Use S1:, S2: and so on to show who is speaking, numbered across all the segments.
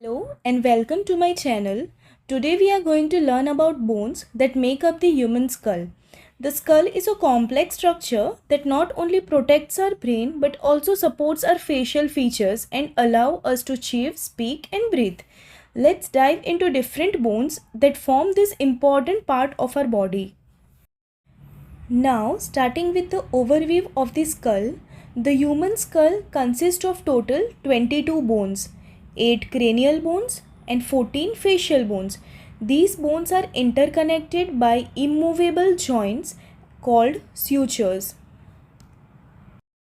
S1: Hello and welcome to my channel. Today we are going to learn about bones that make up the human skull. The skull is a complex structure that not only protects our brain but also supports our facial features and allow us to chew, speak and breathe. Let's dive into different bones that form this important part of our body. Now, starting with the overview of the skull, the human skull consists of total 22 bones, 8 cranial bones and 14 facial bones. These bones are interconnected by immovable joints called sutures.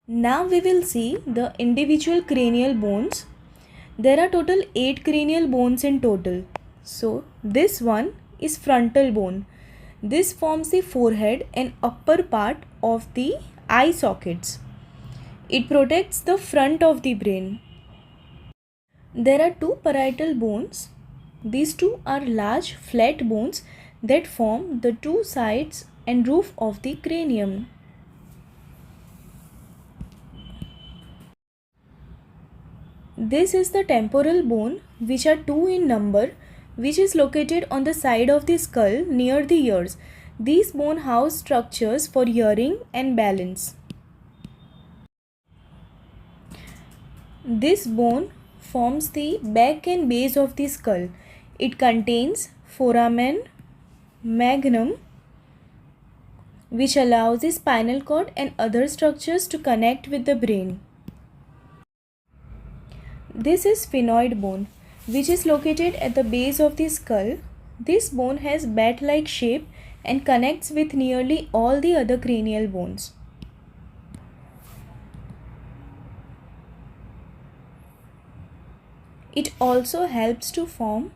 S1: Now we will see the individual cranial bones. There are total 8 cranial bones in total. So, this one is frontal bone. This forms the forehead and upper part of the eye sockets. It protects the front of the brain. There are two parietal bones. These two are large flat bones that form the two sides and roof of the cranium. This is the temporal bone, which are two in number, which is located on the side of the skull near the ears. These bone house structures for hearing and balance. This bone forms the back and base of the skull. It contains foramen magnum, which allows the spinal cord and other structures to connect with the brain. This is sphenoid bone, which is located at the base of the skull. This bone has bat-like shape and connects with nearly all the other cranial bones. It also helps to form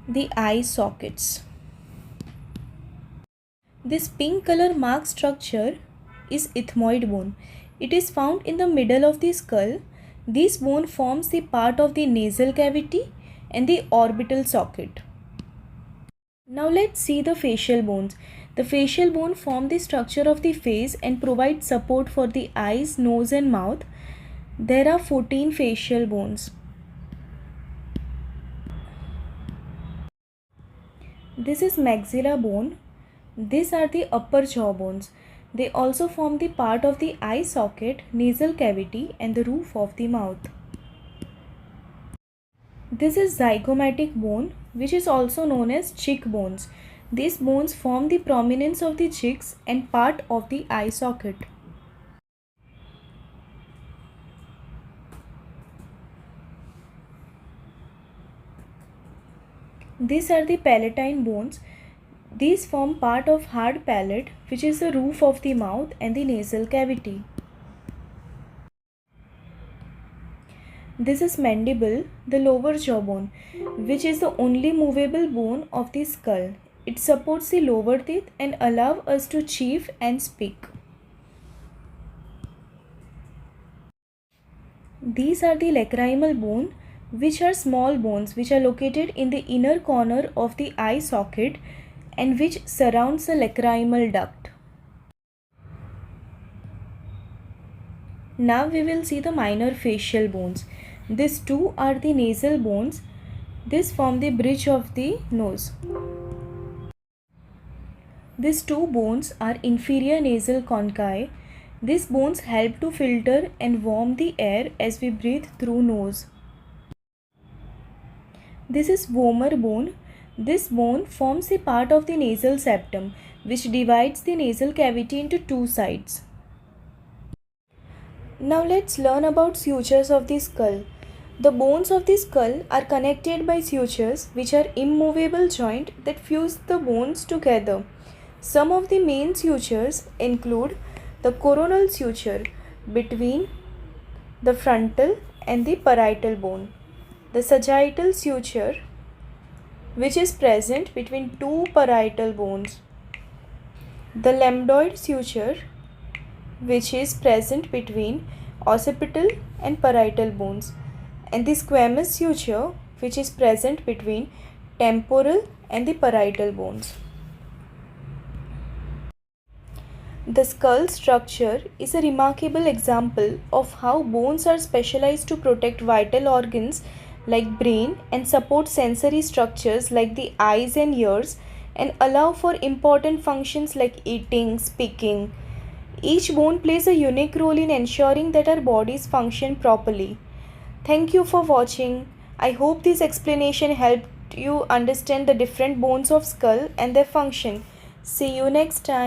S1: the eye sockets. This pink color marked structure is ethmoid bone. It is found in the middle of the skull. This bone forms the part of the nasal cavity and the orbital socket. Now let's see the facial bones. The facial bone form the structure of the face and provide support for the eyes, nose and mouth. There are 14 facial bones. This is maxilla bone. These are the upper jaw bones. They also form the part of the eye socket, nasal cavity and the roof of the mouth. This is zygomatic bone, which is also known as cheek bones. These bones form the prominence of the cheeks and part of the eye socket. These are the palatine bones. These form part of hard palate, which is the roof of the mouth and the nasal cavity. This is mandible, the lower jawbone, which is the only movable bone of the skull. It supports the lower teeth and allows us to chew and speak. These are the lacrimal bone, which are small bones which are located in the inner corner of the eye socket and which surrounds the lacrimal duct. Now we will see the minor facial bones. These two are the nasal bones. This form the bridge of the nose. These two bones are inferior nasal conchae. These bones help to filter and warm the air as we breathe through nose. This is vomer bone. This bone forms the part of the nasal septum, which divides the nasal cavity into two sides. Now let's learn about sutures of the skull. The bones of the skull are connected by sutures, which are immovable joints that fuse the bones together. Some of the main sutures include the coronal suture between the frontal and the parietal bone, the sagittal suture, which is present between two parietal bones, the lambdoid suture, which is present between occipital and parietal bones, and the squamous suture, which is present between temporal and the parietal bones. The skull structure is a remarkable example of how bones are specialized to protect vital organs like brain and support sensory structures like the eyes and ears and allow for important functions like eating, speaking. Each bone plays a unique role in ensuring that our bodies function properly. Thank you for watching. I hope this explanation helped you understand the different bones of skull and their function. See you next time.